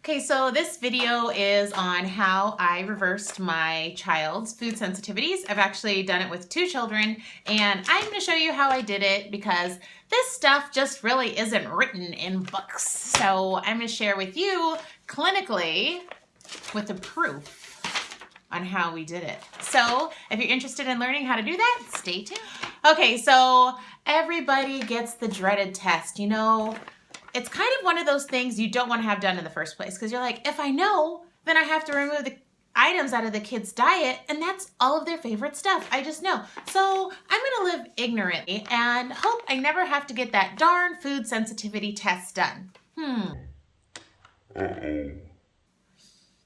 Okay, so this video is on how I reversed my child's food sensitivities. I've actually done it with 2 children, and I'm going to show you how I did it because this stuff just really isn't written in books. So I'm going to share with you clinically with the proof on how we did it. So if you're interested in learning how to do that, stay tuned. Okay, so everybody gets the dreaded test, you know. It's kind of one of those things you don't want to have done in the first place because you're like, if I know, then I have to remove the items out of the kids' diet, and that's all of their favorite stuff. I just know. So I'm going to live ignorantly and hope I never have to get that darn food sensitivity test done. Uh-oh.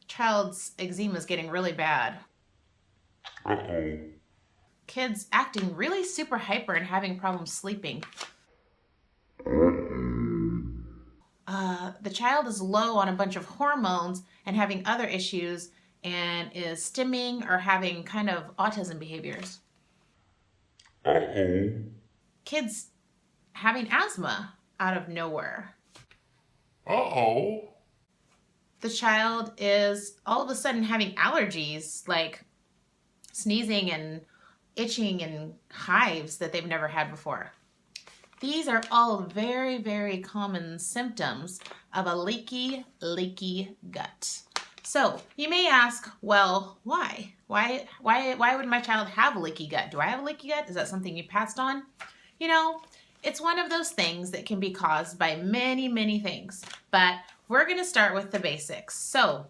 Child's eczema is getting really bad. Uh-oh. Kids acting really super hyper and having problems sleeping. The child is low on a bunch of hormones and having other issues and is stimming or having kind of autism behaviors. Uh-oh. Kids having asthma out of nowhere. Uh-oh. The child is all of a sudden having allergies like sneezing and itching and hives that they've never had before. These are all very, very common symptoms of a leaky gut. So you may ask, well, why? Why would my child have a leaky gut? Do I have a leaky gut? Is that something you passed on? You know, it's one of those things that can be caused by many, many things. But we're going to start with the basics. So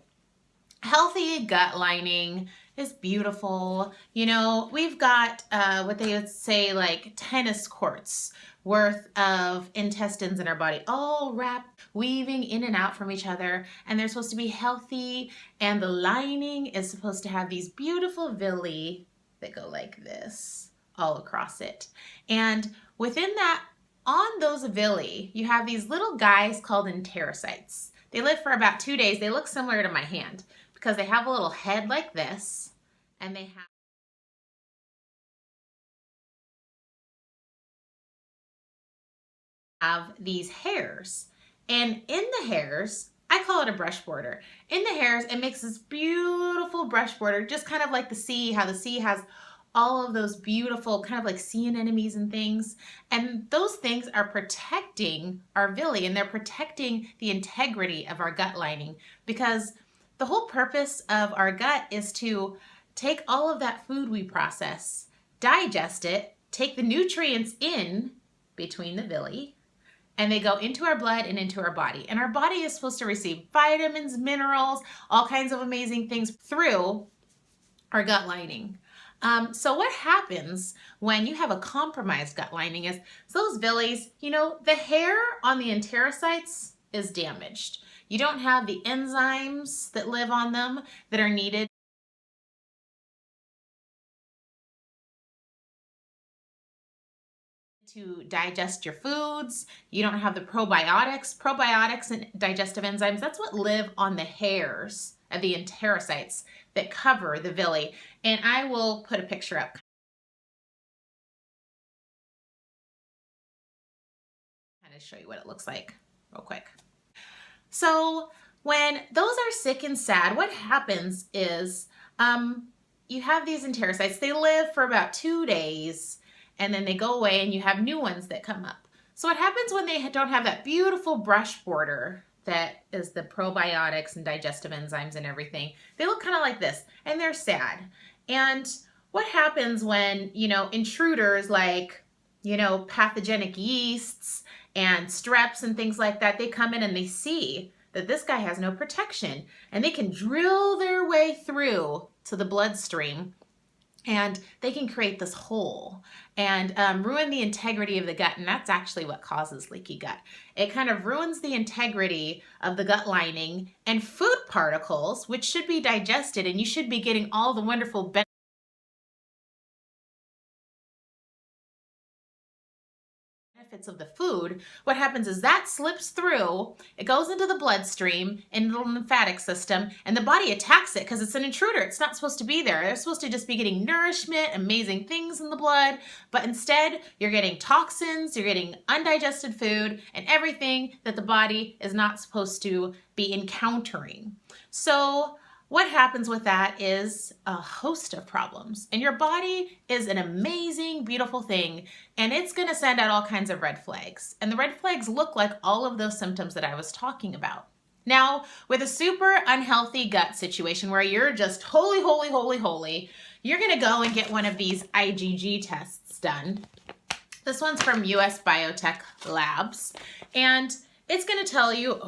healthy gut lining is beautiful. You know, we've got what they would say like tennis courts worth of intestines in our body, all wrapped, weaving in and out from each other, and they're supposed to be healthy, and the lining is supposed to have these beautiful villi that go like this all across it. And within that, on those villi, you have these little guys called enterocytes. They live for about 2 days. They look similar to my hand because they have a little head like this, and they have these hairs. And in the hairs, I call it a brush border. In the hairs, it makes this beautiful brush border, just kind of like the sea, how the sea has all of those beautiful kind of like sea anemones and things. And those things are protecting our villi, and they're protecting the integrity of our gut lining, because the whole purpose of our gut is to take all of that food we process, digest it, take the nutrients in between the villi, and they go into our blood and into our body. And our body is supposed to receive vitamins, minerals, all kinds of amazing things through our gut lining. So what happens when you have a compromised gut lining is those villis, you know, the hair on the enterocytes is damaged. You don't have the enzymes that live on them that are needed to digest your foods. You don't have the probiotics and digestive enzymes. That's what live on the hairs of the enterocytes that cover the villi. And I will put a picture up. Kind of show you what it looks like real quick. So when those are sick and sad, what happens is you have these enterocytes. They live for about 2 days, and then they go away, and you have new ones that come up. So what happens when they don't have that beautiful brush border that is the probiotics and digestive enzymes and everything? They look kind of like this, and they're sad. And what happens when, you know, intruders like, you know, pathogenic yeasts and streps and things like that, they come in and they see that this guy has no protection, and they can drill their way through to the bloodstream, and they can create this hole and ruin the integrity of the gut. And that's actually what causes leaky gut. It kind of ruins the integrity of the gut lining, and food particles, which should be digested, and you should be getting all the wonderful benefits. benefits of the food, what happens is that slips through, it goes into the bloodstream, into the lymphatic system, and the body attacks it because it's an intruder. It's not supposed to be there. They're supposed to just be getting nourishment, amazing things in the blood, but instead you're getting toxins, you're getting undigested food, and everything that the body is not supposed to be encountering. So what happens with that is a host of problems. And your body is an amazing, beautiful thing, and it's gonna send out all kinds of red flags. And the red flags look like all of those symptoms that I was talking about. Now, with a super unhealthy gut situation where you're just holy, holy, holy, holy, you're gonna go and get one of these IgG tests done. This one's from US Biotech Labs, and it's gonna tell you,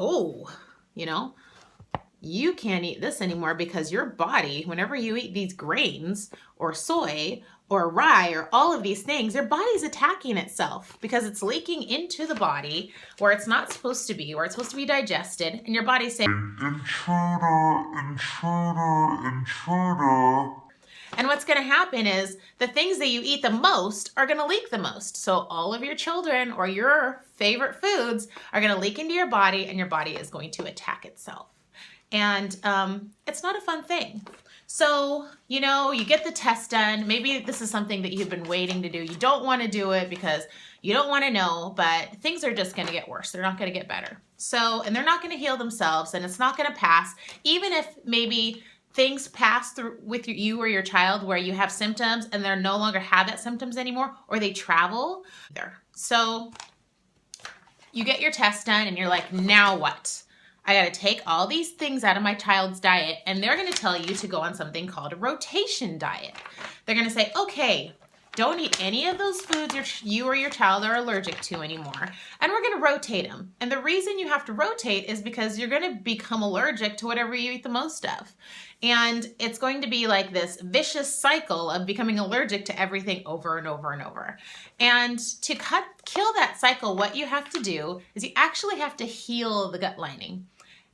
you can't eat this anymore because your body, whenever you eat these grains or soy or rye or all of these things, your body's attacking itself because it's leaking into the body where it's not supposed to be, where it's supposed to be digested, and your body's saying, intruder, intruder, intruder. And what's going to happen is the things that you eat the most are going to leak the most. So all of your children or your favorite foods are going to leak into your body, and your body is going to attack itself. And it's not a fun thing. So, you get the test done. Maybe this is something that you've been waiting to do. You don't want to do it because you don't want to know, but things are just going to get worse. They're not going to get better. So, and they're not going to heal themselves, and it's not going to pass. Even if maybe things pass through with you or your child where you have symptoms and they're no longer have that symptoms anymore, or they travel there. So you get your test done and you're like, now what? I got to take all these things out of my child's diet, and they're going to tell you to go on something called a rotation diet. They're going to say, okay, don't eat any of those foods you or your child are allergic to anymore, and we're going to rotate them. And the reason you have to rotate is because you're going to become allergic to whatever you eat the most of. And it's going to be like this vicious cycle of becoming allergic to everything over and over and over. And to kill that cycle, what you have to do is you actually have to heal the gut lining.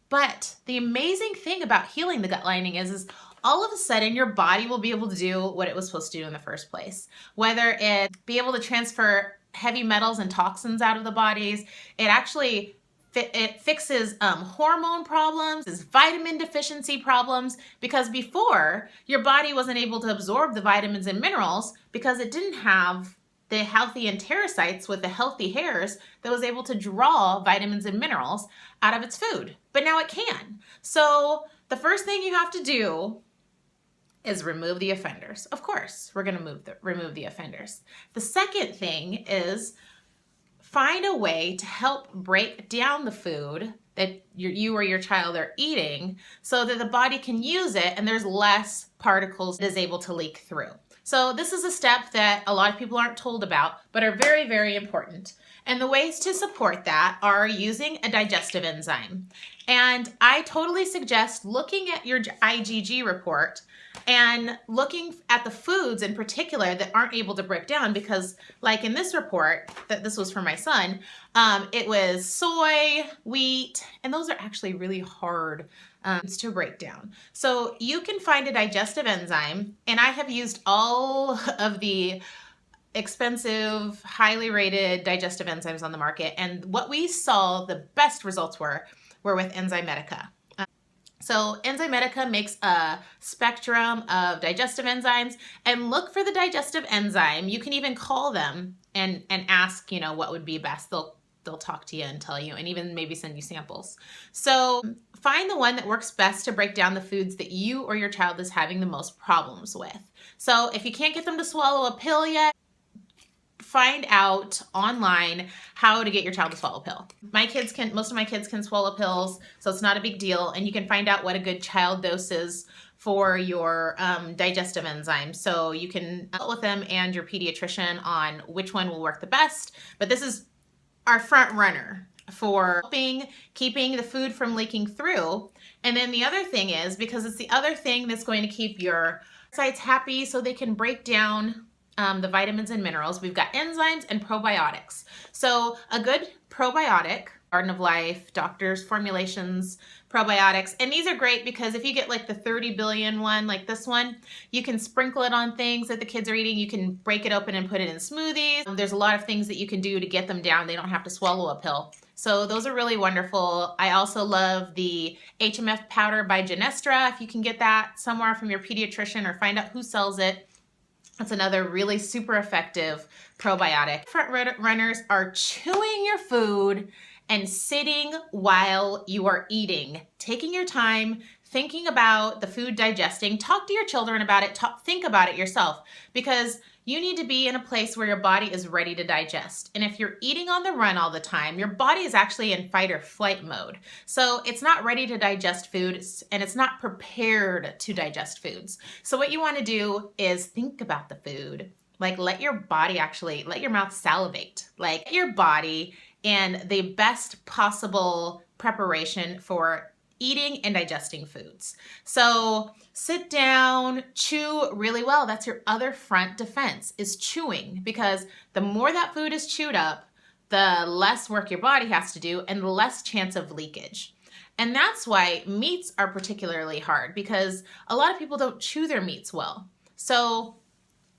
But the amazing thing about healing the gut lining is all of a sudden your body will be able to do what it was supposed to do in the first place. Whether it be able to transfer heavy metals and toxins out of the bodies, it fixes hormone problems, vitamin deficiency problems, because before your body wasn't able to absorb the vitamins and minerals because it didn't have the healthy enterocytes with the healthy hairs that was able to draw vitamins and minerals out of its food. But now it can. So the first thing you have to do is remove the offenders. Of course, we're going to remove the offenders. The second thing is find a way to help break down the food that you or your child are eating so that the body can use it and there's less particles that is able to leak through. So this is a step that a lot of people aren't told about, but are very, very important. And the ways to support that are using a digestive enzyme. And I totally suggest looking at your IgG report and looking at the foods in particular that aren't able to break down, because like in this report, that this was for my son, it was soy, wheat, and those are actually really hard to break down. So you can find a digestive enzyme, and I have used all of the expensive, highly rated digestive enzymes on the market, and what we saw the best results were with ENZYMEDICA. So ENZYMEDICA makes a spectrum of digestive enzymes, and look for the digestive enzyme. You can even call them and ask, what would be best. They'll talk to you and tell you, and even maybe send you samples. So find the one that works best to break down the foods that you or your child is having the most problems with. So if you can't get them to swallow a pill yet, find out online how to get your child to swallow a pill. Most of my kids can swallow pills, so it's not a big deal. And you can find out what a good child dose is for your digestive enzyme. So you can consult with them and your pediatrician on which one will work the best. But this is our front runner for keeping the food from leaking through. And then the other thing is, because it's the other thing that's going to keep your sites happy so they can break down the vitamins and minerals, we've got enzymes and probiotics. So a good probiotic Garden of Life, Doctor's Formulations, probiotics. And these are great because if you get like the 30 billion one, like this one, you can sprinkle it on things that the kids are eating. You can break it open and put it in smoothies. There's a lot of things that you can do to get them down. They don't have to swallow a pill. So those are really wonderful. I also love the HMF powder by Genestra. If you can get that somewhere from your pediatrician or find out who sells it. That's another really super effective probiotic. Front runners are chewing your food and sitting while you are eating, taking your time, thinking about the food digesting. Talk to your children about it. Think about it yourself, because you need to be in a place where your body is ready to digest. And if you're eating on the run all the time, your body is actually in fight or flight mode. So it's not ready to digest food, and it's not prepared to digest foods. So what you want to do is think about the food. Like, let your body actually, let your mouth salivate. Like, your body in the best possible preparation for eating and digesting foods. So sit down, chew really well. That's your other front defense, is chewing, because the more that food is chewed up, the less work your body has to do and the less chance of leakage. And that's why meats are particularly hard, because a lot of people don't chew their meats well. So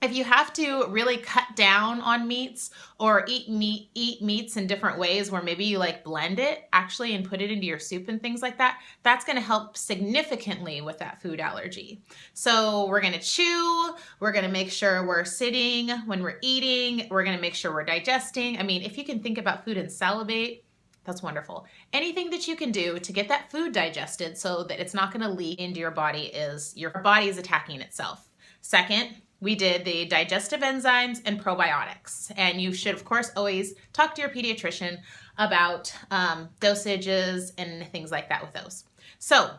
if you have to really cut down on meats or eat meats in different ways, where maybe you like blend it actually and put it into your soup and things like that, that's going to help significantly with that food allergy. So we're going to chew, we're going to make sure we're sitting when we're eating, we're going to make sure we're digesting. I mean, if you can think about food and salivate, that's wonderful. Anything that you can do to get that food digested so that it's not going to leak into your body is your body is attacking itself. Second, we did the digestive enzymes and probiotics. And you should, of course, always talk to your pediatrician about dosages and things like that with those. So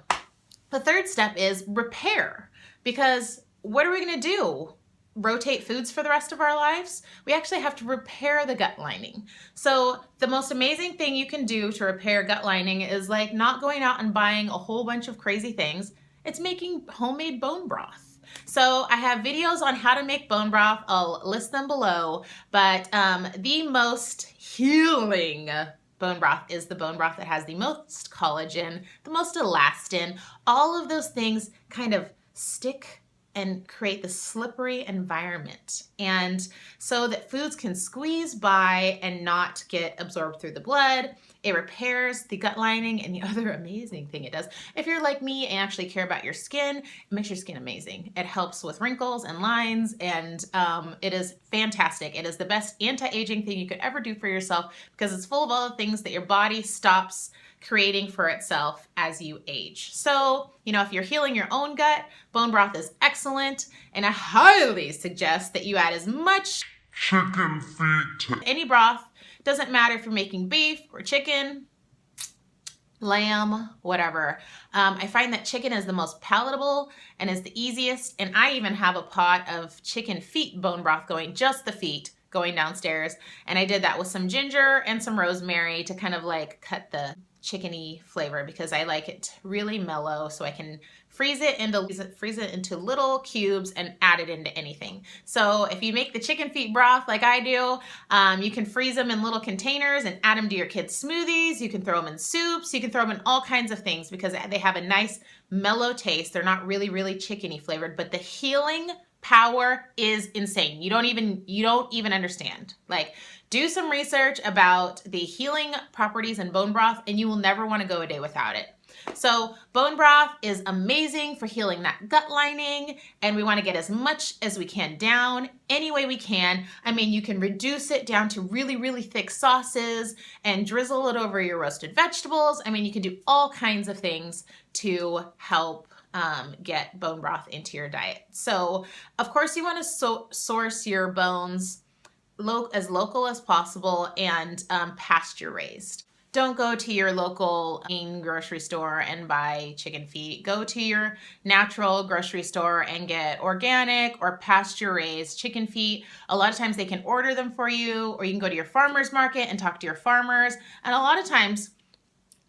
the third step is repair. Because what are we going to do? Rotate foods for the rest of our lives? We actually have to repair the gut lining. So the most amazing thing you can do to repair gut lining is like not going out and buying a whole bunch of crazy things. It's making homemade bone broth. So I have videos on how to make bone broth. I'll list them below, but the most healing bone broth is the bone broth that has the most collagen, the most elastin. All of those things kind of stick and create the slippery environment, and so that foods can squeeze by and not get absorbed through the blood. It repairs the gut lining, and the other amazing thing it does, if you're like me and actually care about your skin, it makes your skin amazing. It helps with wrinkles and lines, and it is fantastic. It is the best anti-aging thing you could ever do for yourself, because it's full of all the things that your body stops creating for itself as you age. So, you know, if you're healing your own gut, bone broth is excellent, and I highly suggest that you add as much chicken feet to any broth. Doesn't matter if you're making beef or chicken, lamb, whatever. I find that chicken is the most palatable and is the easiest, and I even have a pot of chicken feet bone broth going, just the feet, going downstairs, and I did that with some ginger and some rosemary to kind of like cut the chickeny flavor, because I like it really mellow, so I can freeze it into little cubes and add it into anything. So if you make the chicken feet broth like I do, you can freeze them in little containers and add them to your kids' smoothies. You can throw them in soups. You can throw them in all kinds of things, because they have a nice mellow taste. They're not really chickeny flavored, but the healing power is insane. You don't even understand. Like, do some research about the healing properties in bone broth, and you will never want to go a day without it. So bone broth is amazing for healing that gut lining, and we want to get as much as we can down any way we can. I mean, you can reduce it down to really thick sauces and drizzle it over your roasted vegetables. I mean, you can do all kinds of things to help get bone broth into your diet. So of course you want to source your bones as local as possible and pasture raised. Don't go to your local grocery store and buy chicken feet. Go to your natural grocery store and get organic or pasture raised chicken feet. A lot of times they can order them for you, or you can go to your farmer's market and talk to your farmers. And a lot of times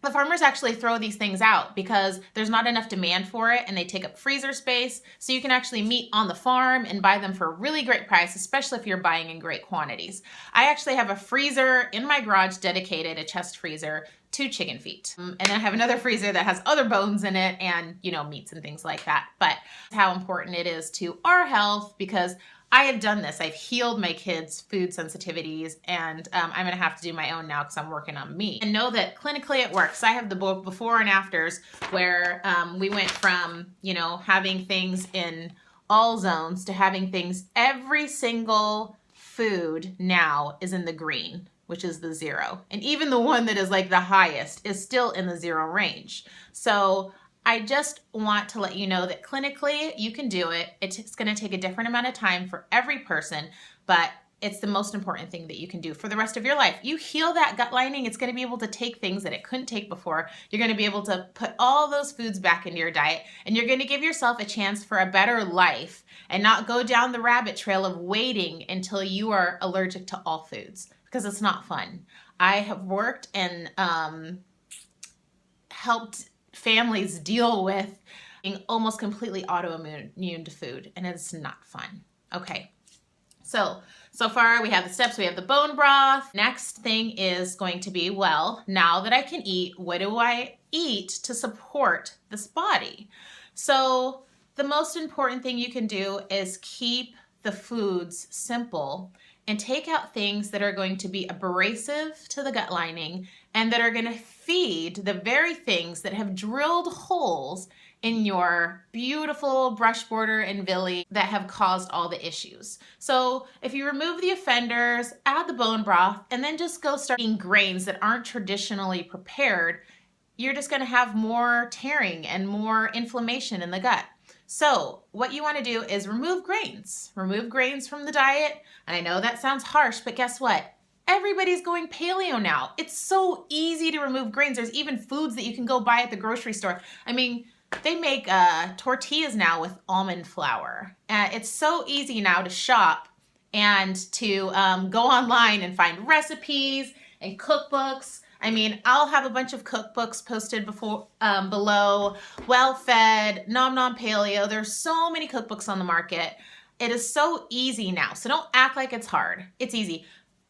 the farmers actually throw these things out because there's not enough demand for it and they take up freezer space. So you can actually meet on the farm and buy them for a really great price, especially if you're buying in great quantities. I actually have a freezer in my garage dedicated, a chest freezer, to chicken feet. And then I have another freezer that has other bones in it and, you know, meats and things like that. But how important it is to our health, because I have done this. I've healed my kids' food sensitivities, and I'm gonna have to do my own now because I'm working on me. And know that clinically it works. I have the both before and afters where we went from, you know, having things in all zones to having things, every single food now is in the green, which is the 0. And even the one that is like the highest is still in the 0 range. So I just want to let you know that clinically you can do it. It's going to take a different amount of time for every person, but it's the most important thing that you can do for the rest of your life. You heal that gut lining, it's going to be able to take things that it couldn't take before. You're going to be able to put all those foods back into your diet, and you're going to give yourself a chance for a better life and not go down the rabbit trail of waiting until you are allergic to all foods, because it's not fun. I have worked and helped families deal with being almost completely autoimmune to food, and it's not fun. Okay, so far we have the steps. We have the bone broth. Next thing is going to be, well, now that I can eat, what do I eat to support this body? So the most important thing you can do is keep the foods simple and take out things that are going to be abrasive to the gut lining and that are going to feed the very things that have drilled holes in your beautiful brush border and villi that have caused all the issues. So if you remove the offenders, add the bone broth, and then just go start eating grains that aren't traditionally prepared, you're just going to have more tearing and more inflammation in the gut. So what you want to do is remove grains. Remove grains from the diet. And I know that sounds harsh, but guess what? Everybody's going paleo now. It's so easy to remove grains. There's even foods that you can go buy at the grocery store. I mean, they make tortillas now with almond flour. It's so easy now to shop and to go online and find recipes and cookbooks. I mean, I'll have a bunch of cookbooks posted below, Well Fed, Nom Nom Paleo. There's so many cookbooks on the market. It is so easy now. So don't act like it's hard. It's easy.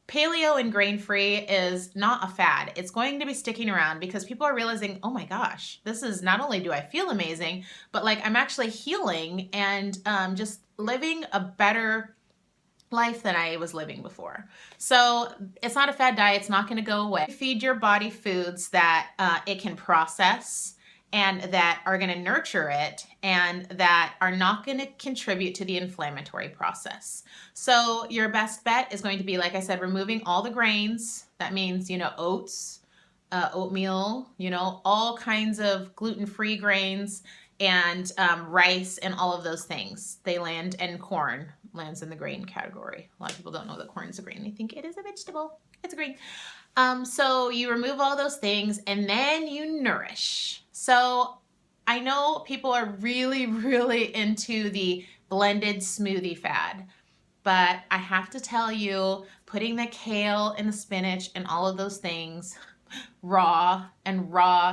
Paleo and grain-free is not a fad. It's going to be sticking around because people are realizing, oh my gosh, this is, not only do I feel amazing, but like I'm actually healing and just living a better life than I was living before. So it's not a fad diet. It's not going to go away. Feed your body foods that it can process and that are going to nurture it and that are not going to contribute to the inflammatory process. So your best bet is going to be, like I said, removing all the grains. That means, you know, oats, oatmeal, you know, all kinds of gluten-free grains, and rice and all of those things. They land, and corn lands in the grain category. A lot of people don't know that corn is a grain. They think it is a vegetable. It's a grain. So you remove all those things and then you nourish. So I know people are really, really into the blended smoothie fad, but I have to tell you, putting the kale and the spinach and all of those things raw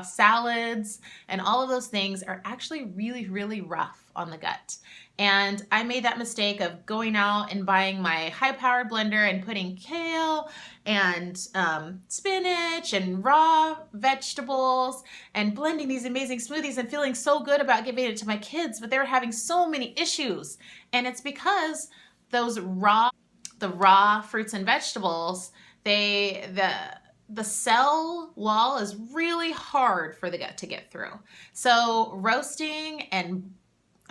salads and all of those things are actually really, really rough on the gut. And I made that mistake of going out and buying my high-powered blender and putting kale and spinach and raw vegetables and blending these amazing smoothies and feeling so good about giving it to my kids, but they were having so many issues. And it's because the raw fruits and vegetables, the cell wall is really hard for the gut to get through. So roasting and,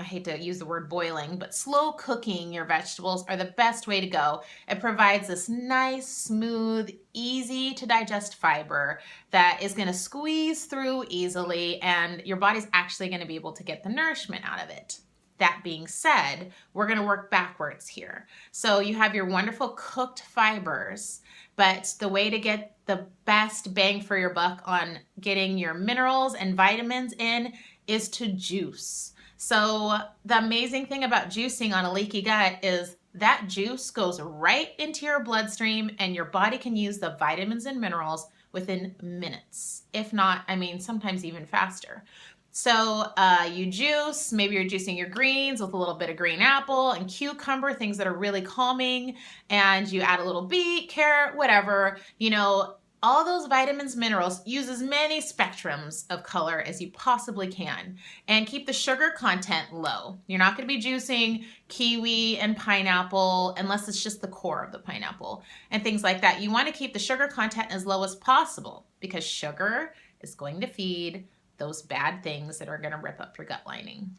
I hate to use the word boiling, but slow cooking your vegetables are the best way to go. It provides this nice, smooth, easy to digest fiber that is going to squeeze through easily, and your body's actually going to be able to get the nourishment out of it. That being said, we're going to work backwards here. So you have your wonderful cooked fibers, but the way to get the best bang for your buck on getting your minerals and vitamins in is to juice. So the amazing thing about juicing on a leaky gut is that juice goes right into your bloodstream and your body can use the vitamins and minerals within minutes. If not, I mean, sometimes even faster. So you juice, maybe you're juicing your greens with a little bit of green apple and cucumber, things that are really calming, and you add a little beet, carrot, whatever, you know, all those vitamins, minerals. Use as many spectrums of color as you possibly can, and keep the sugar content low. You're not going to be juicing kiwi and pineapple unless it's just the core of the pineapple and things like that. You want to keep the sugar content as low as possible because sugar is going to feed those bad things that are going to rip up your gut lining.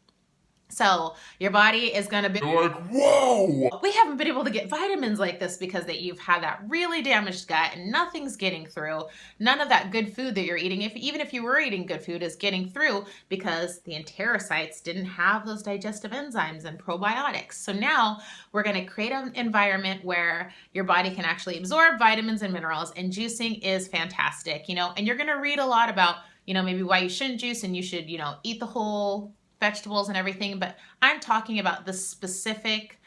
So your body is going to be like, whoa! We haven't been able to get vitamins like this because that you've had that really damaged gut and nothing's getting through. None of that good food that you're eating, even if you were eating good food, is getting through because the enterocytes didn't have those digestive enzymes and probiotics. So now we're going to create an environment where your body can actually absorb vitamins and minerals, and juicing is fantastic, you know, and you're going to read a lot about, you know, maybe why you shouldn't juice and you should, you know, eat the whole vegetables and everything, but I'm talking about the specific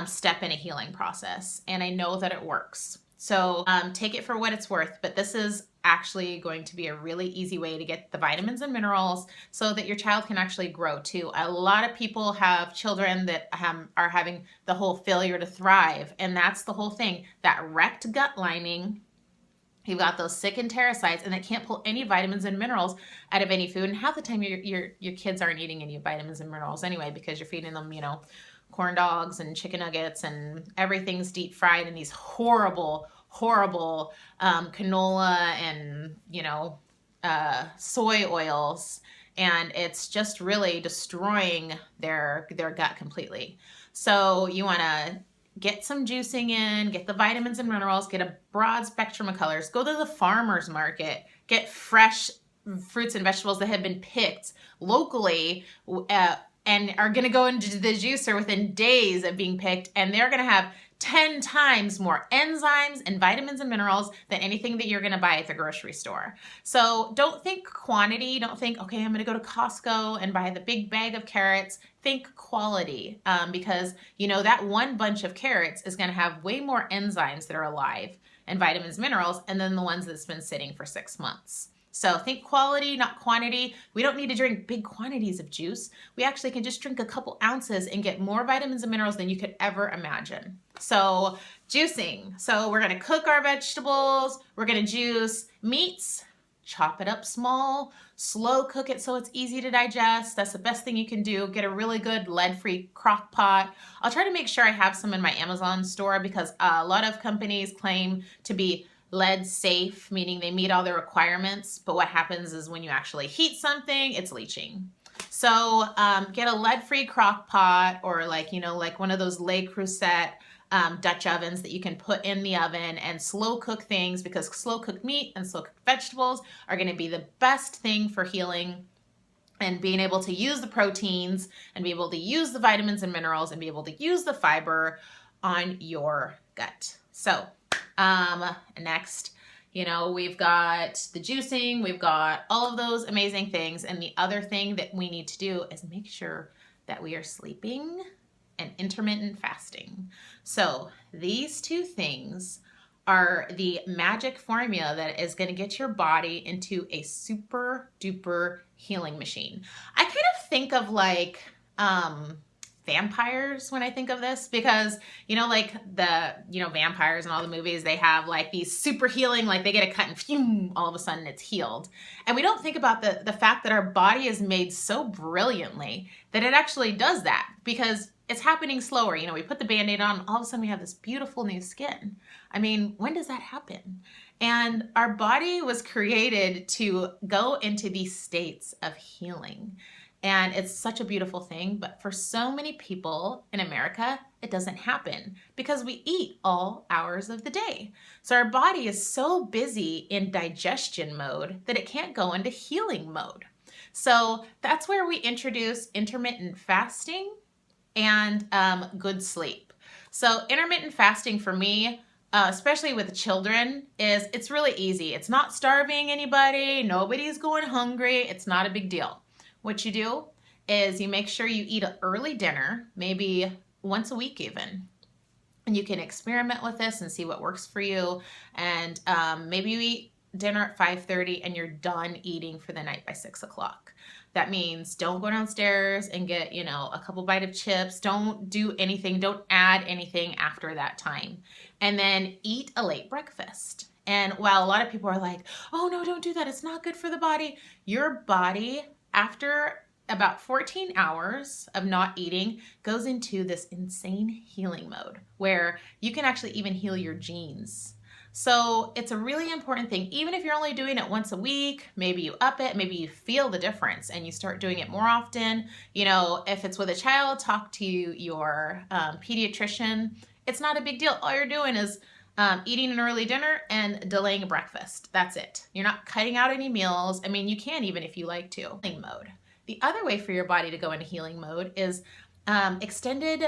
step in a healing process, and I know that it works. So take it for what it's worth, but this is actually going to be a really easy way to get the vitamins and minerals so that your child can actually grow too. A lot of people have children that are having the whole failure to thrive, and that's the whole thing, that wrecked gut lining. You've got those sick enterocytes, and they can't pull any vitamins and minerals out of any food. And half the time, your kids aren't eating any vitamins and minerals anyway because you're feeding them, you know, corn dogs and chicken nuggets, and everything's deep fried in these horrible, horrible canola and, you know, soy oils, and it's just really destroying their gut completely. So you want to get some juicing in, get the vitamins and minerals, get a broad spectrum of colors, go to the farmer's market, get fresh fruits and vegetables that have been picked locally and are going to go into the juicer within days of being picked, and they're going to have 10 times more enzymes and vitamins and minerals than anything that you're going to buy at the grocery store. So don't think quantity. Don't think, okay, I'm going to go to Costco and buy the big bag of carrots. Think quality, because, you know, that one bunch of carrots is going to have way more enzymes that are alive and vitamins, minerals, and then the ones that's been sitting for 6 months. So think quality, not quantity. We don't need to drink big quantities of juice. We actually can just drink a couple ounces and get more vitamins and minerals than you could ever imagine. So juicing. So we're going to cook our vegetables. We're going to juice meats. Chop it up small, slow cook it so it's easy to digest. That's the best thing you can do. Get a really good lead-free crock pot. I'll try to make sure I have some in my Amazon store because a lot of companies claim to be lead safe, meaning they meet all the requirements, but what happens is when you actually heat something, it's leaching. So get a lead-free crock pot, or like, you know, like one of those Le Creuset Dutch ovens that you can put in the oven and slow cook things, because slow cooked meat and slow cooked vegetables are going to be the best thing for healing and being able to use the proteins and be able to use the vitamins and minerals and be able to use the fiber on your gut. So next, you know, we've got the juicing, we've got all of those amazing things. And the other thing that we need to do is make sure that we are sleeping and intermittent fasting. So these two things are the magic formula that is going to get your body into a super duper healing machine. I kind of think of like vampires when I think of this, because, you know, like the, you know, vampires in all the movies, they have like these super healing, like they get a cut and phew, all of a sudden it's healed. And we don't think about the fact that our body is made so brilliantly that it actually does that, because it's happening slower. You know, we put the Band-Aid on, all of a sudden we have this beautiful new skin. I mean, when does that happen? And our body was created to go into these states of healing. And it's such a beautiful thing, but for so many people in America, it doesn't happen because we eat all hours of the day. So our body is so busy in digestion mode that it can't go into healing mode. So that's where we introduce intermittent fasting and good sleep. So intermittent fasting for me, especially with children, it's really easy. It's not starving anybody. Nobody's going hungry. It's not a big deal. What you do is you make sure you eat an early dinner, maybe once a week even. And you can experiment with this and see what works for you. And maybe you eat dinner at 5:30 and you're done eating for the night by 6 o'clock. That means don't go downstairs and get, a couple bite of chips. Don't do anything. Don't add anything after that time. And then eat a late breakfast. And while a lot of people are like, oh no, don't do that, it's not good for the body. Your body, after about 14 hours of not eating, goes into this insane healing mode where you can actually even heal your genes. So it's a really important thing. Even if you're only doing it once a week, maybe you up it, maybe you feel the difference and you start doing it more often. If it's with a child, talk to your pediatrician. It's not a big deal. All you're doing is eating an early dinner and delaying breakfast. That's it. You're not cutting out any meals. I mean, you can even if you like to. Healing mode. The other way for your body to go into healing mode is extended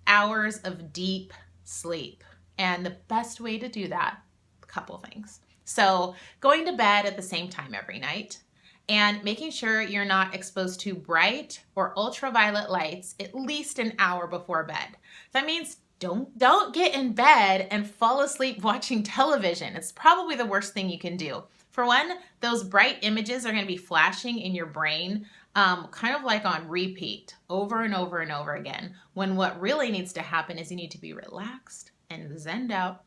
hours of deep sleep. And the best way to do that, a couple things. So going to bed at the same time every night and making sure you're not exposed to bright or ultraviolet lights at least an hour before bed. That means don't get in bed and fall asleep watching television. It's probably the worst thing you can do. For one, those bright images are going to be flashing in your brain kind of like on repeat over and over and over again, when what really needs to happen is you need to be relaxed and zenned out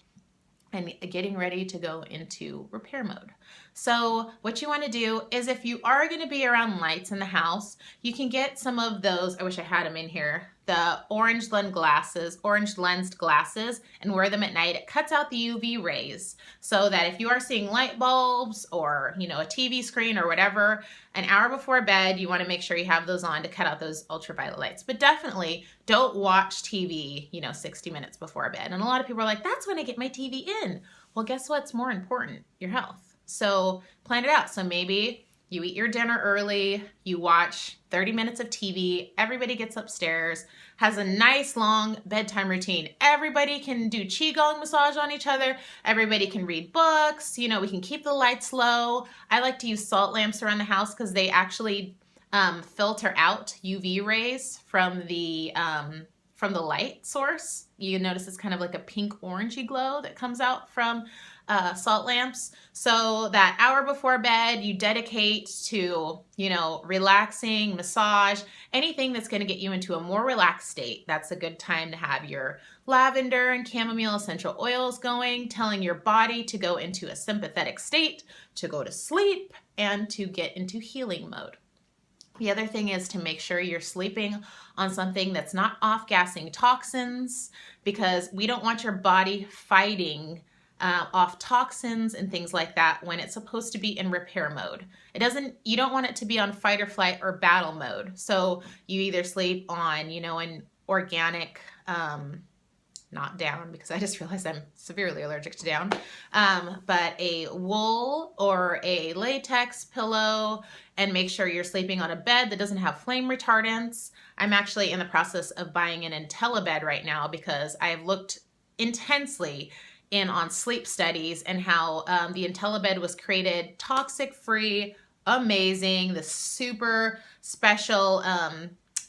and getting ready to go into repair mode. So what you want to do is if you are going to be around lights in the house, you can get some of those, I wish I had them in here, the orange lensed glasses, and wear them at night. It cuts out the UV rays so that if you are seeing light bulbs or, a TV screen or whatever, an hour before bed, you want to make sure you have those on to cut out those ultraviolet lights. But definitely don't watch TV, 60 minutes before bed. And a lot of people are like, that's when I get my TV in. Well, guess what's more important? Your health. So plan it out. So maybe you eat your dinner early, you watch 30 minutes of TV, everybody gets upstairs, has a nice long bedtime routine. Everybody can do Qigong massage on each other. Everybody can read books. We can keep the lights low. I like to use salt lamps around the house because they actually filter out UV rays from the light source. You notice it's kind of like a pink orangey glow that comes out from salt lamps. So that hour before bed, you dedicate to, relaxing, massage, anything that's going to get you into a more relaxed state. That's a good time to have your lavender and chamomile essential oils going, telling your body to go into a sympathetic state, to go to sleep, and to get into healing mode. The other thing is to make sure you're sleeping on something that's not off-gassing toxins, because we don't want your body fighting off toxins and things like that when it's supposed to be in repair mode. You don't want it to be on fight or flight or battle mode. So you either sleep on, an organic, not down, because I just realized I'm severely allergic to down, but a wool or a latex pillow, and make sure you're sleeping on a bed that doesn't have flame retardants. I'm actually in the process of buying an IntelliBed right now because I've looked intensely on sleep studies and how the IntelliBed was created toxic-free, amazing, the super special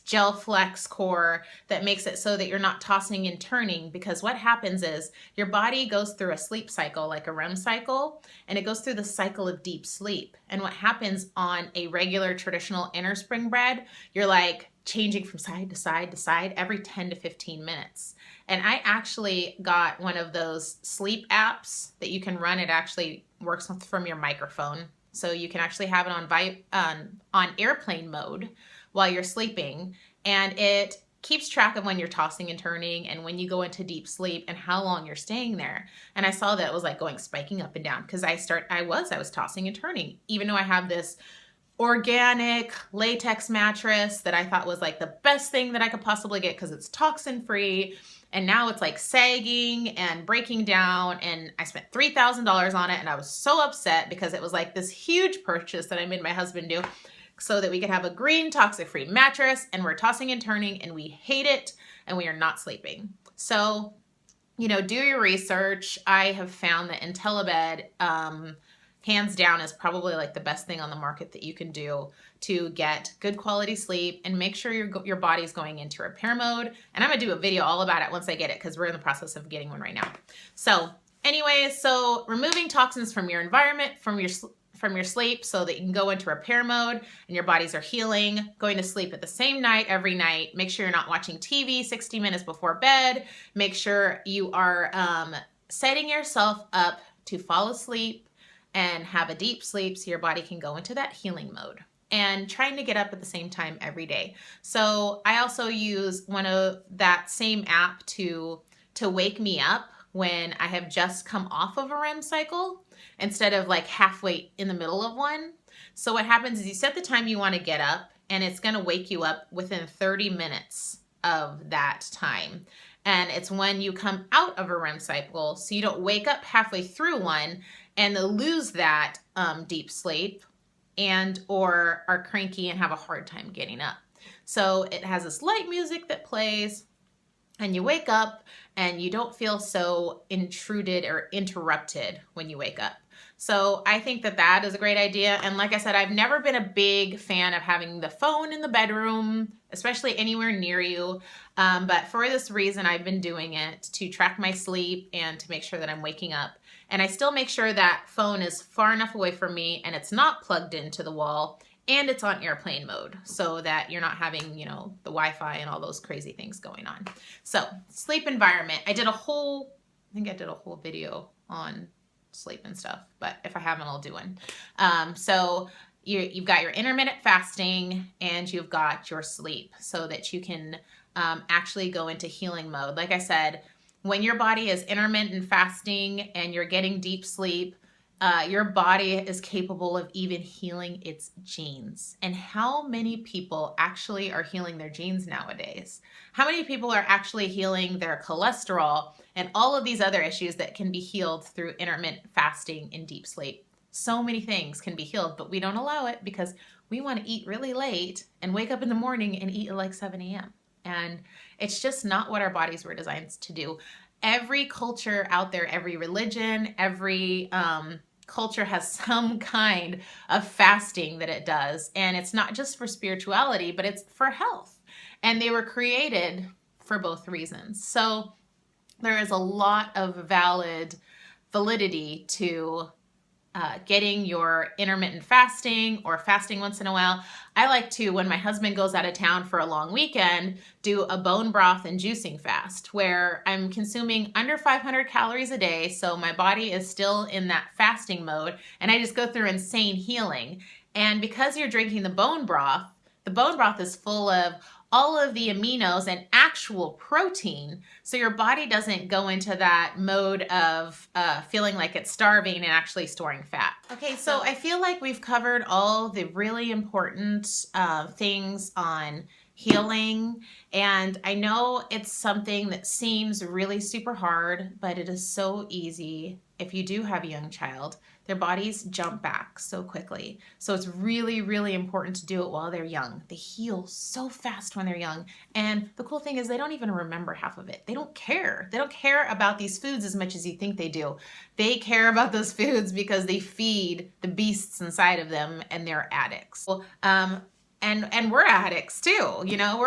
gel flex core that makes it so that you're not tossing and turning, because what happens is your body goes through a sleep cycle, like a REM cycle, and it goes through the cycle of deep sleep. And what happens on a regular traditional inner spring bed, you're like changing from side to side to side every 10 to 15 minutes. And I actually got one of those sleep apps that you can run. It actually works from your microphone. So you can actually have it on airplane mode while you're sleeping, and it keeps track of when you're tossing and turning and when you go into deep sleep and how long you're staying there. And I saw that it was like spiking up and down, because I was tossing and turning, even though I have this organic latex mattress that I thought was like the best thing that I could possibly get because it's toxin free. And now it's like sagging and breaking down, and I spent $3,000 on it, and I was so upset because it was like this huge purchase that I made my husband do so that we could have a green toxic-free mattress, and we're tossing and turning and we hate it and we are not sleeping. So, do your research. I have found that IntelliBed, hands down, is probably like the best thing on the market that you can do to get good quality sleep and make sure your body's going into repair mode. And I'm gonna do a video all about it once I get it, because we're in the process of getting one right now. So Anyways, so removing toxins from your environment, from your sleep, so that you can go into repair mode and your bodies are healing. Going to sleep at the same night every night. Make sure you're not watching TV 60 minutes before bed. Make sure you are setting yourself up to fall asleep and have a deep sleep so your body can go into that healing mode. And trying to get up at the same time every day. So I also use one of that same app to wake me up when I have just come off of a REM cycle instead of like halfway in the middle of one. So what happens is you set the time you want to get up and it's going to wake you up within 30 minutes of that time. And it's when you come out of a REM cycle, so you don't wake up halfway through one and lose that deep sleep and or are cranky and have a hard time getting up. So it has this light music that plays and you wake up and you don't feel so intruded or interrupted when you wake up. So I think that that is a great idea. And like I said, I've never been a big fan of having the phone in the bedroom, especially anywhere near you. But for this reason, I've been doing it to track my sleep and to make sure that I'm waking up. And I still make sure that phone is far enough away from me and it's not plugged into the wall and it's on airplane mode so that you're not having, you know, the Wi-Fi and all those crazy things going on. So sleep environment. I think I did a whole video on sleep and stuff, but if I haven't, I'll do one. So you've got your intermittent fasting and you've got your sleep so that you can actually go into healing mode. Like I said, when your body is intermittent fasting and you're getting deep sleep, your body is capable of even healing its genes. And how many people actually are healing their genes nowadays? How many people are actually healing their cholesterol and all of these other issues that can be healed through intermittent fasting and deep sleep? So many things can be healed, but we don't allow it because we want to eat really late and wake up in the morning and eat at like 7 a.m. And it's just not what our bodies were designed to do. Every culture out there, every religion, every culture has some kind of fasting that it does. And it's not just for spirituality, but it's for health. And they were created for both reasons. So there is a lot of validity to getting your intermittent fasting or fasting once in a while. I like to, when my husband goes out of town for a long weekend, do a bone broth and juicing fast where I'm consuming under 500 calories a day. So my body is still in that fasting mode and I just go through insane healing. And because you're drinking the bone broth is full of all of the aminos and actual protein, so your body doesn't go into that mode of feeling like it's starving and actually storing fat. Okay, so I feel like we've covered all the really important things on healing, and I know it's something that seems really super hard, but it is so easy. If you do have a young child, their bodies jump back so quickly. So it's really, really important to do it while they're young. They heal so fast when they're young. And the cool thing is they don't even remember half of it. They don't care. They don't care about these foods as much as you think they do. They care about those foods because they feed the beasts inside of them and they're addicts. And we're addicts too. You know,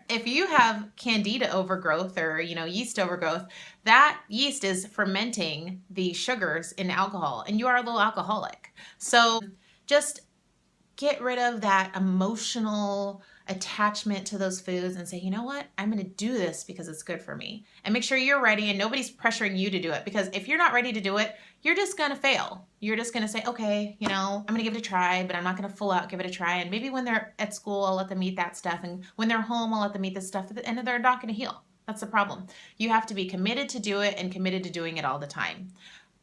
if you have candida overgrowth or, you know, yeast overgrowth, that yeast is fermenting the sugars in alcohol and you are a little alcoholic. So just get rid of that emotional attachment to those foods and say, you know what, I'm going to do this because it's good for me. And make sure you're ready and nobody's pressuring you to do it, because if you're not ready to do it, you're just going to fail. You're just going to say, okay, you know, I'm going to give it a try, but I'm not going to full out give it a try. And maybe when they're at school, I'll let them eat that stuff. And when they're home, I'll let them eat this stuff, and they're not going to heal. That's the problem. You have to be committed to do it and committed to doing it all the time.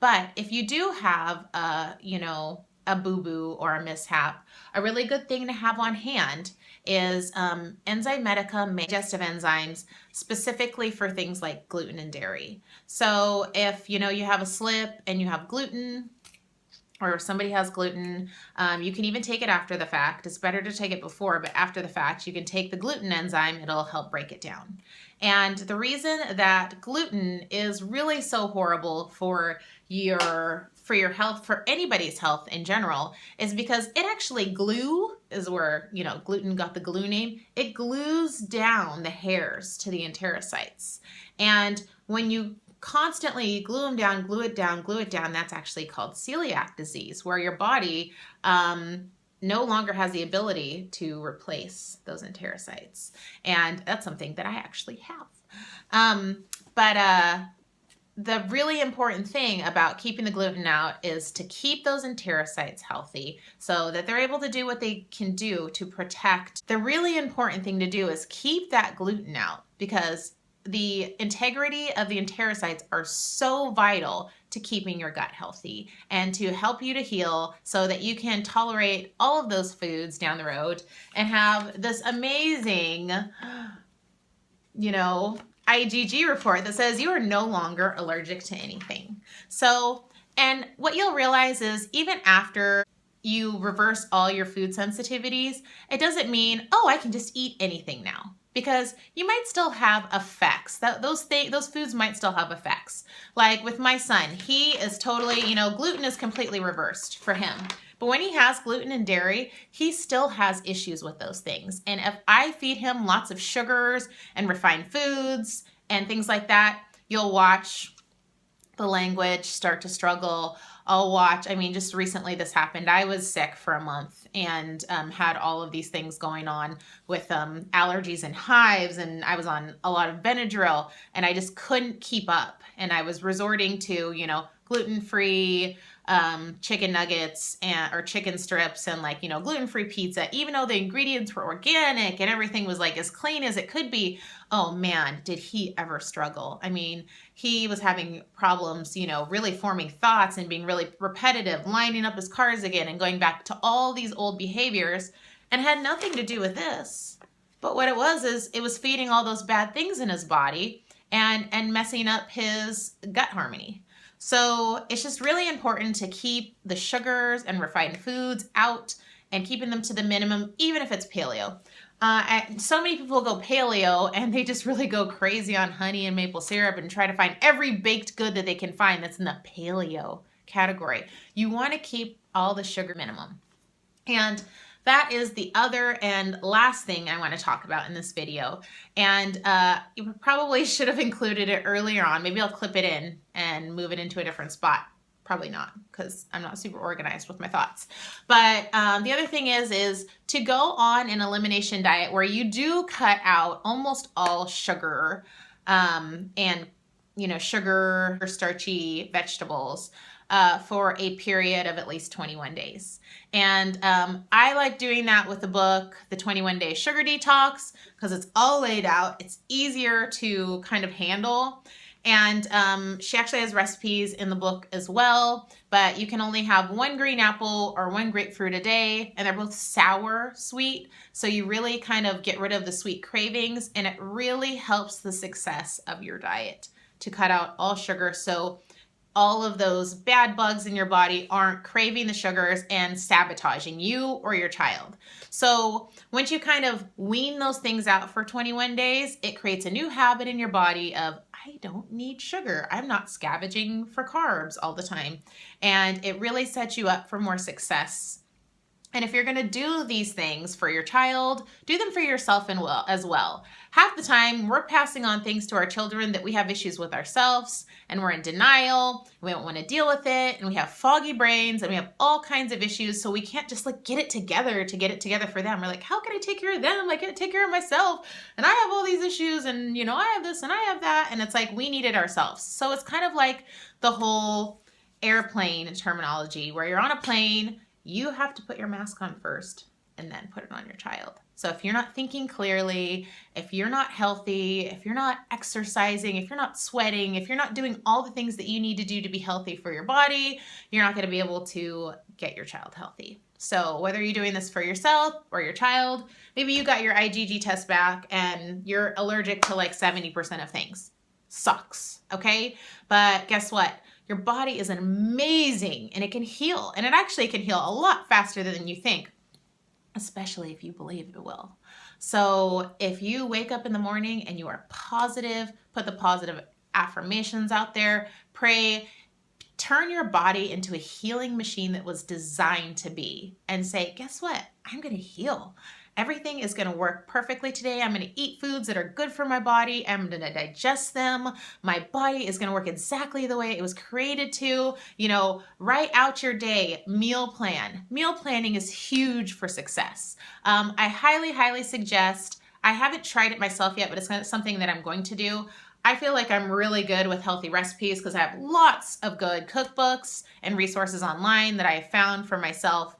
But if you do have a boo-boo or a mishap, a really good thing to have on hand is ENZYMEDICA digestive enzymes specifically for things like gluten and dairy. So if you have a slip and you have gluten, or if somebody has gluten, you can even take it after the fact. It's better to take it before, but after the fact, you can take the gluten enzyme. It'll help break it down. And the reason that gluten is really so horrible for your health, for anybody's health in general, is because it actually is where, gluten got the glue name. It glues down the hairs to the enterocytes. And when you constantly glue them down, glue it down, glue it down, that's actually called celiac disease, where your body no longer has the ability to replace those enterocytes. And that's something that I actually have. The really important thing about keeping the gluten out is to keep those enterocytes healthy so that they're able to do what they can do to protect. The really important thing to do is keep that gluten out, because the integrity of the enterocytes are so vital to keeping your gut healthy and to help you to heal so that you can tolerate all of those foods down the road and have this amazing, IgG report that says you are no longer allergic to anything. So, and what you'll realize is even after you reverse all your food sensitivities, it doesn't mean, oh, I can just eat anything now. Because you might still have effects. Those foods might still have effects. Like with my son, he is totally, gluten is completely reversed for him. But when he has gluten and dairy, he still has issues with those things. And if I feed him lots of sugars and refined foods and things like that, you'll watch the language start to struggle. I'll watch, just recently this happened. I was sick for a month and had all of these things going on with allergies and hives, and I was on a lot of Benadryl, and I just couldn't keep up. And I was resorting to, gluten-free chicken nuggets or chicken strips and gluten-free pizza, even though the ingredients were organic and everything was as clean as it could be. Oh man, did he ever struggle. He was having problems, really forming thoughts and being really repetitive, lining up his cars again and going back to all these old behaviors, and had nothing to do with this. But what it was is it was feeding all those bad things in his body and messing up his gut harmony. So it's just really important to keep the sugars and refined foods out and keeping them to the minimum, even if it's paleo. So many people go paleo and they just really go crazy on honey and maple syrup and try to find every baked good that they can find that's in the paleo category. You want to keep all the sugar minimum. And that is the other and last thing I want to talk about in this video. And you probably should have included it earlier on. Maybe I'll clip it in and move it into a different spot. Probably not, because I'm not super organized with my thoughts. But the other thing is to go on an elimination diet where you do cut out almost all sugar and sugar or starchy vegetables for a period of at least 21 days. And I like doing that with the book, The 21-Day Sugar Detox, because it's all laid out. It's easier to kind of handle. And she actually has recipes in the book as well, but you can only have one green apple or one grapefruit a day, and they're both sour sweet. So you really kind of get rid of the sweet cravings, and it really helps the success of your diet to cut out all sugar. So all of those bad bugs in your body aren't craving the sugars and sabotaging you or your child. So once you kind of wean those things out for 21 days, it creates a new habit in your body of, I don't need sugar. I'm not scavenging for carbs all the time. And it really sets you up for more success. And if you're going to do these things for your child, do them for yourself as well. Half the time, we're passing on things to our children that we have issues with ourselves, and we're in denial, we don't want to deal with it, and we have foggy brains, and we have all kinds of issues, so we can't just get it together for them. We're like, how can I take care of them? I can't take care of myself, and I have all these issues, and I have this, and I have that, and it's like we need it ourselves. So it's kind of like the whole airplane terminology, where you're on a plane, you have to put your mask on first and then put it on your child. So if you're not thinking clearly, if you're not healthy, if you're not exercising, if you're not sweating, if you're not doing all the things that you need to do to be healthy for your body, you're not going to be able to get your child healthy. So whether you're doing this for yourself or your child, maybe you got your IgG test back and you're allergic to 70% of things. Sucks, okay? But guess what? Your body is amazing and it can heal. And it actually can heal a lot faster than you think, especially if you believe it will. So if you wake up in the morning and you are positive, put the positive affirmations out there, pray, turn your body into a healing machine that was designed to be, and say, guess what? I'm going to heal. Everything is going to work perfectly today. I'm going to eat foods that are good for my body. I'm going to digest them. My body is going to work exactly the way it was created to. You know, write out your day, meal plan. Meal planning is huge for success. I highly, highly suggest, I haven't tried it myself yet, but it's something that I'm going to do. I feel like I'm really good with healthy recipes because I have lots of good cookbooks and resources online that I have found for myself.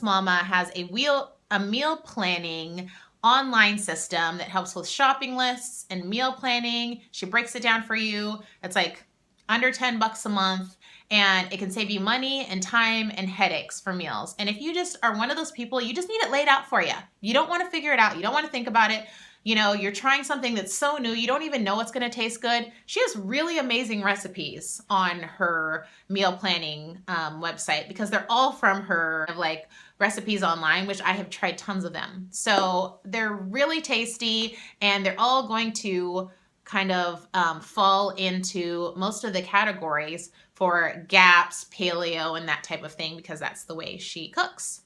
Mama has a meal planning online system that helps with shopping lists and meal planning. She breaks it down for you. It's like under $10 a month, and it can save you money and time and headaches for meals. And if you just are one of those people, you just need it laid out for you. You don't want to figure it out. You don't want to think about it. You know, you're trying something that's so new, you don't even know what's going to taste good. She has really amazing recipes on her meal planning website because they're all from her like recipes online, which I have tried tons of them. So they're really tasty, and they're all going to kind of fall into most of the categories for GAPS, paleo, and that type of thing, because that's the way she cooks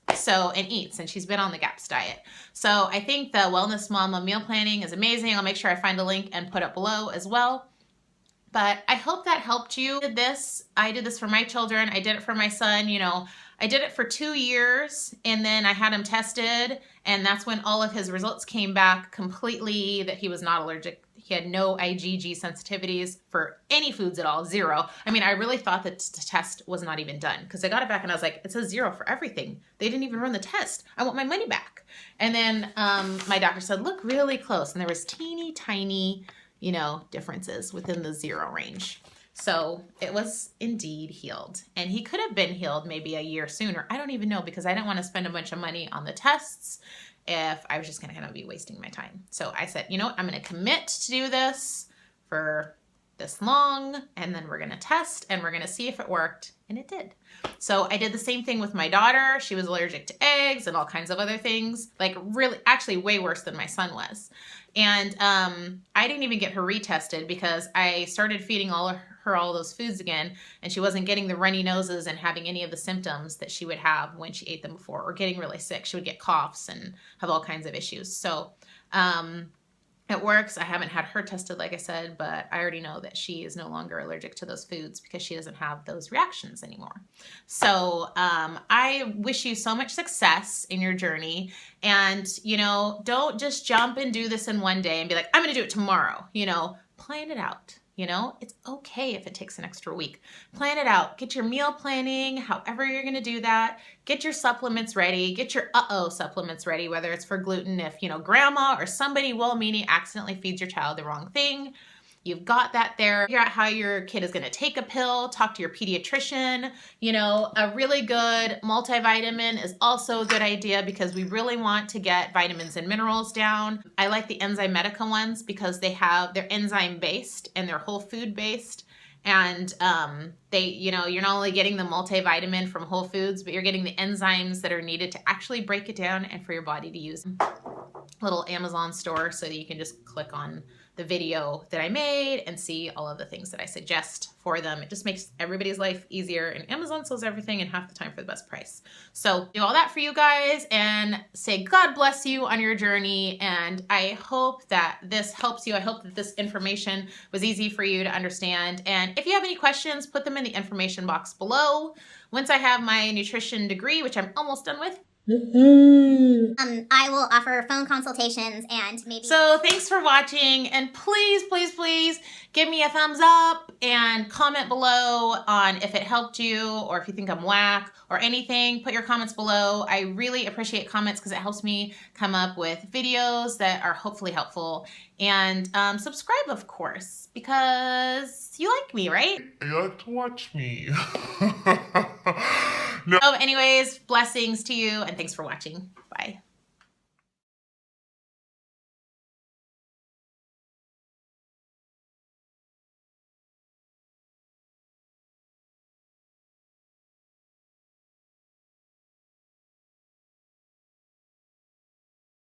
and eats, and she's been on the GAPS diet. So I think the Wellness Mama meal planning is amazing. I'll make sure I find a link and put it below as well. But I hope that helped you. I did this for my children. I did it for my son. You know, I did it for 2 years, and then I had him tested, and that's when all of his results came back completely that he was not allergic. He had no IgG sensitivities for any foods at all, 0. I mean, I really thought that the test was not even done because I got it back and I was like, it says 0 for everything. They didn't even run the test. I want my money back. And then my doctor said, look really close. And there was teeny tiny, you know, differences within the 0 range. So it was indeed healed. And he could have been healed maybe a year sooner. I don't even know, because I didn't want to spend a bunch of money on the tests if I was just going to kind of be wasting my time. So I said, you know what, I'm going to commit to do this for this long, and then we're going to test and we're going to see if it worked. And it did. So I did the same thing with my daughter. She was allergic to eggs and all kinds of other things, like really, actually way worse than my son was. And I didn't even get her retested because I started feeding her all those foods again, and she wasn't getting the runny noses and having any of the symptoms that she would have when she ate them before, or getting really sick. She would get coughs and have all kinds of issues. So it works. I haven't had her tested, like I said, but I already know that she is no longer allergic to those foods because she doesn't have those reactions anymore. So I wish you so much success in your journey. And, you know, don't just jump and do this in one day and be like, I'm going to do it tomorrow. You know, plan it out. You know, it's okay if it takes an extra week. Plan it out. Get your meal planning, however you're going to do that. Get your supplements ready. Get your supplements ready, whether it's for gluten, if, you know, grandma or somebody well-meaning accidentally feeds your child the wrong thing. You've got that there. Figure out how your kid is going to take a pill. Talk to your pediatrician. You know, a really good multivitamin is also a good idea because we really want to get vitamins and minerals down. I like the ENZYMEDICA ones because they're enzyme based and they're whole food based. And you know, you're not only getting the multivitamin from Whole Foods, but you're getting the enzymes that are needed to actually break it down and for your body to use. Little Amazon store so that you can just click on the video that I made and see all of the things that I suggest for them. It just makes everybody's life easier, and Amazon sells everything in half the time for the best price. So do all that for you guys and say God bless you on your journey. And I hope that this helps you. I hope that this information was easy for you to understand. And if you have any questions, put them in the information box below. Once I have my nutrition degree, which I'm almost done with, I will offer phone consultations and maybe. So thanks for watching, and please, please, please give me a thumbs up and comment below on if it helped you or if you think I'm whack or anything. Put your comments below. I really appreciate comments because it helps me come up with videos that are hopefully helpful. And subscribe, of course, because you like me, right? You like to watch me. So anyways, blessings to you, and thanks for watching. Bye.